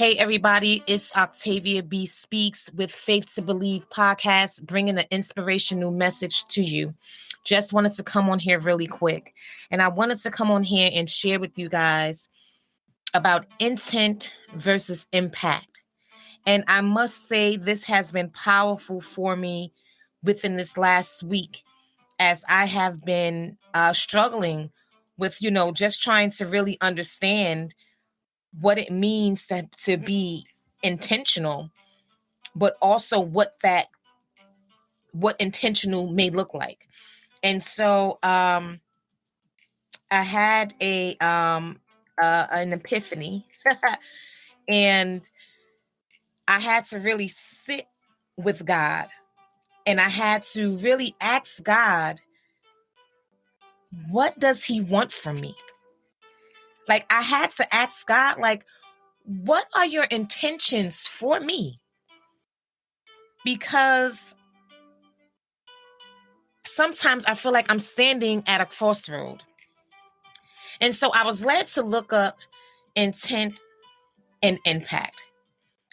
Hey, everybody, it's Octavia B. Speaks with Faith to Believe podcast, bringing an inspirational message to you. Just wanted to come on here really quick. And I wanted to come on here and share with you guys about intent versus impact. And I must say, this has been powerful for me within this last week as I have been struggling with, just trying to really understand what it means to be intentional, but also what intentional may look like. And so I had an epiphany and I had to really sit with God, and I had to really ask God, what does he want from me? Like, I had to ask God, like, what are your intentions for me? Because sometimes I feel like I'm standing at a crossroad. And so I was led to look up intent and impact.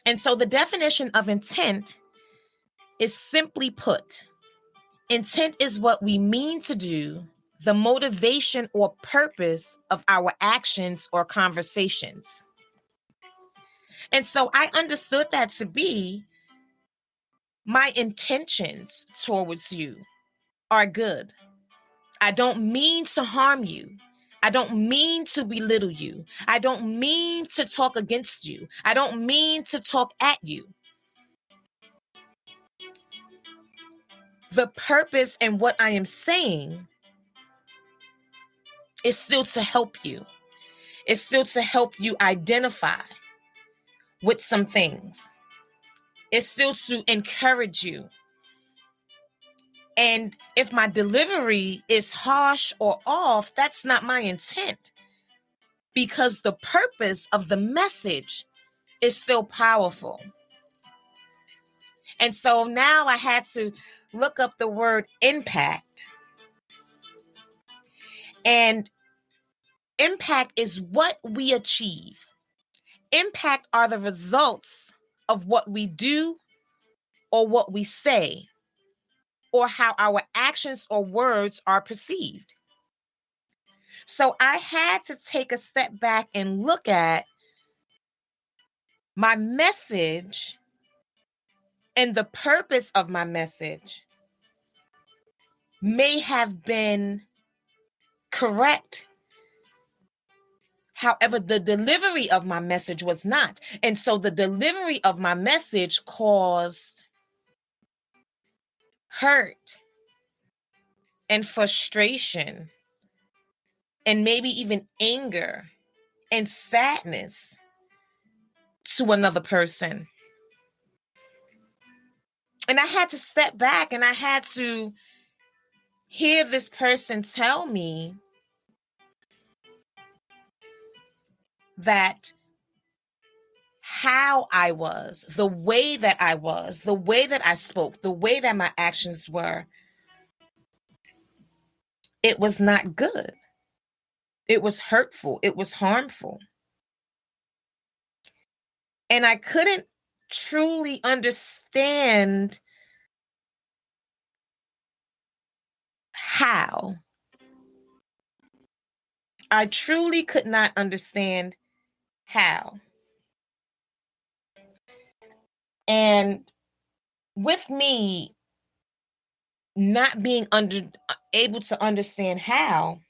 And so the definition of intent is, simply put, intent is what we mean to do, the motivation or purpose of our actions or conversations. And so I understood that to be, my intentions towards you are good. I don't mean to harm you. I don't mean to belittle you. I don't mean to talk against you. I don't mean to talk at you. The purpose and what I am saying is still to help you. It's still to help you identify with some things. It's still to encourage you. And if my delivery is harsh or off, that's not my intent, because the purpose of the message is still powerful. And so now I had to look up the word impact. And impact is what we achieve. Impact are the results of what we do or what we say, or how our actions or words are perceived. So I had to take a step back and look at my message and the purpose of my message may have been correct. However, the delivery of my message was not. And so the delivery of my message caused hurt and frustration and maybe even anger and sadness to another person. And I had to step back and I had to hear this person tell me that how I was, the way that I was, the way that I spoke, the way that my actions were, it was not good. It was hurtful. It was harmful. And I couldn't truly understand how. I truly could not understand how. And with me not being able to understand how,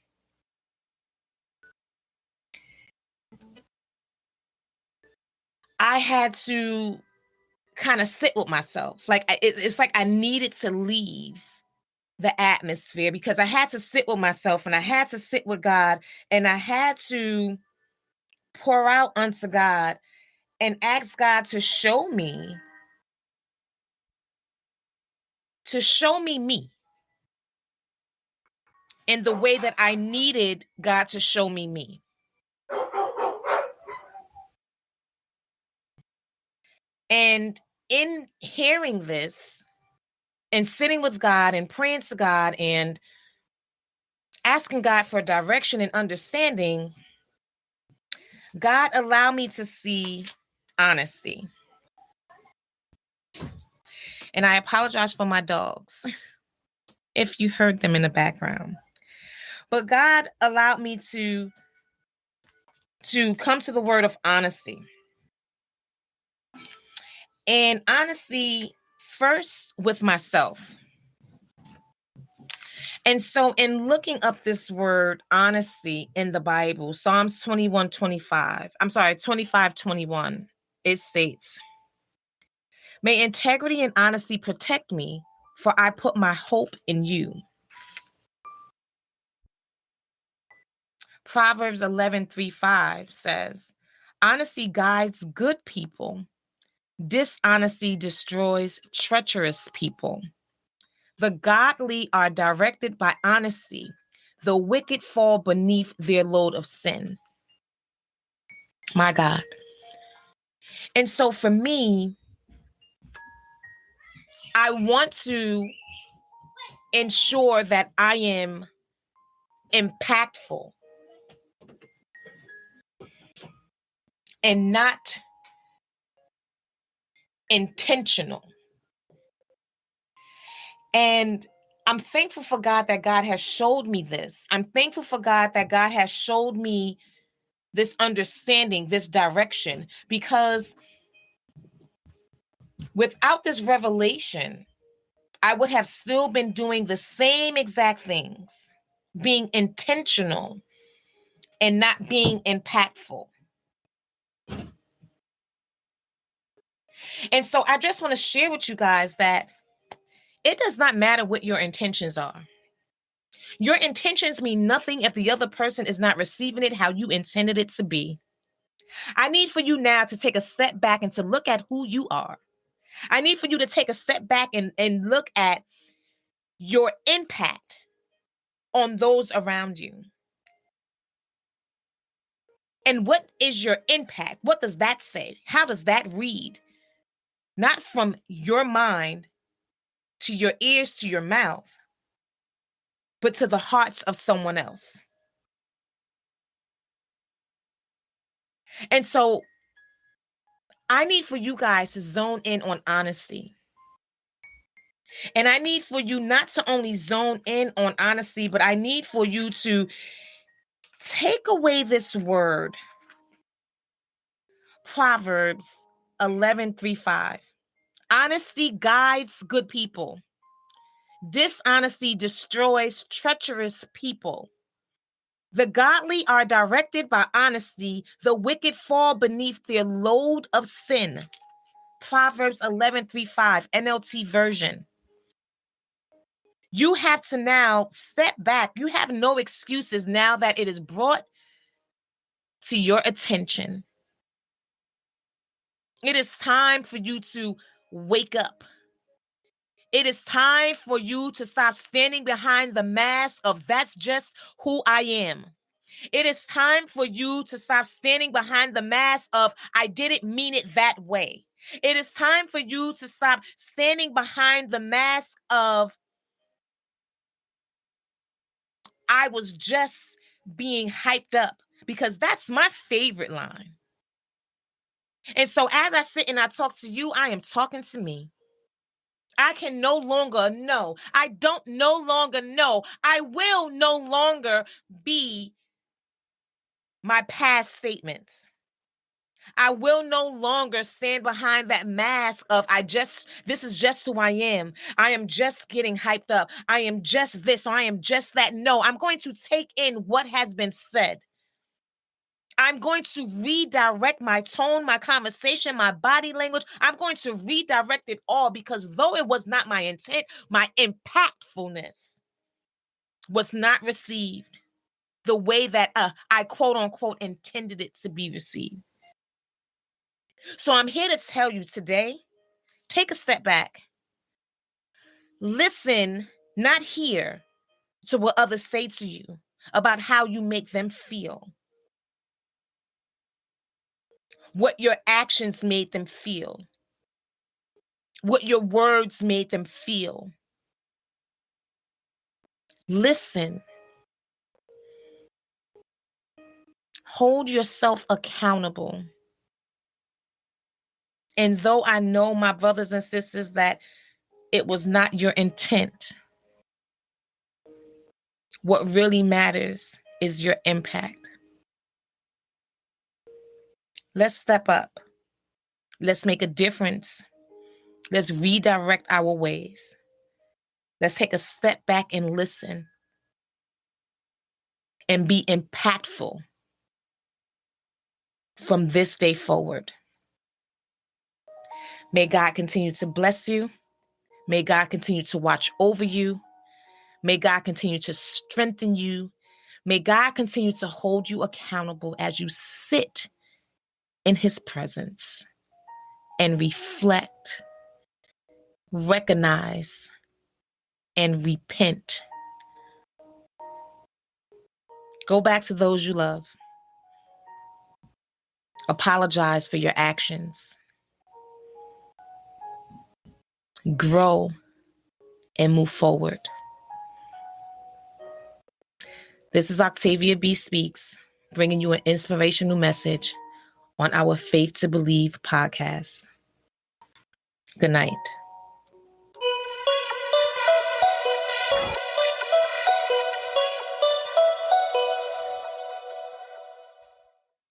I had to kind of sit with myself. Like, it's like I needed to leave the atmosphere, because I had to sit with myself and I had to sit with God, and I had to pour out unto God and ask God to show me me in the way that I needed God to show me me. And in hearing this and sitting with God and praying to God and asking God for direction and understanding, God allowed me to see honesty. And I apologize for my dogs if you heard them in the background. But God allowed me to come to the word of honesty. And honesty first with myself. And so in looking up this word honesty in the Bible, Psalms 25:21, it states, "May integrity and honesty protect me, for I put my hope in you." Proverbs 11:3-5 says, "Honesty guides good people. Dishonesty destroys treacherous people. The godly are directed by honesty. The wicked fall beneath their load of sin." My God. And so for me, I want to ensure that I am impactful and not intentional. And I'm thankful for God that God has showed me this. I'm thankful for God that God has showed me this understanding, this direction, because without this revelation, I would have still been doing the same exact things, being intentional and not being impactful. And so I just want to share with you guys that it does not matter what your intentions are. Your intentions mean nothing if the other person is not receiving it how you intended it to be. I need for you now to take a step back and to look at who you are. I need for you to take a step back and look at your impact on those around you. And what is your impact? What does that say? How does that read? Not from your mind to your ears to your mouth, but to the hearts of someone else. And so I need for you guys to zone in on honesty. And I need for you not to only zone in on honesty, but I need for you to take away this word, Proverbs 11:3-5. Honesty guides good people. Dishonesty destroys treacherous people. The godly are directed by honesty. The wicked fall beneath their load of sin. Proverbs 11:3-5, NLT version. You have to now step back. You have no excuses now that it is brought to your attention. It is time for you to wake up. It is time for you to stop standing behind the mask of "that's just who I am." It is time for you to stop standing behind the mask of "I didn't mean it that way." It is time for you to stop standing behind the mask of "I was just being hyped up," because that's my favorite line. And so as I sit and I talk to you, I am talking to me. I can no longer know. I don't no longer know. I will no longer be my past statements. I will no longer stand behind that mask of this is just who I am. I am just getting hyped up. I am just this, or I am just that. No, I'm going to take in what has been said. I'm going to redirect my tone, my conversation, my body language. I'm going to redirect it all, because though it was not my intent, my impactfulness was not received the way that I quote unquote intended it to be received. So I'm here to tell you today, take a step back. Listen, not hear, to what others say to you about how you make them feel, what your actions made them feel, what your words made them feel. Listen. Hold yourself accountable. And though I know, my brothers and sisters, that it was not your intent, what really matters is your impact. Let's step up. Let's make a difference. Let's redirect our ways. Let's take a step back and listen and be impactful from this day forward. May God continue to bless you. May God continue to watch over you. May God continue to strengthen you. May God continue to hold you accountable as you sit in his presence and reflect, recognize, and repent. Go back to those you love. Apologize for your actions. Grow and move forward. This is Octavia B. Speaks, bringing you an inspirational message on our Faith to Believe podcast. Good night.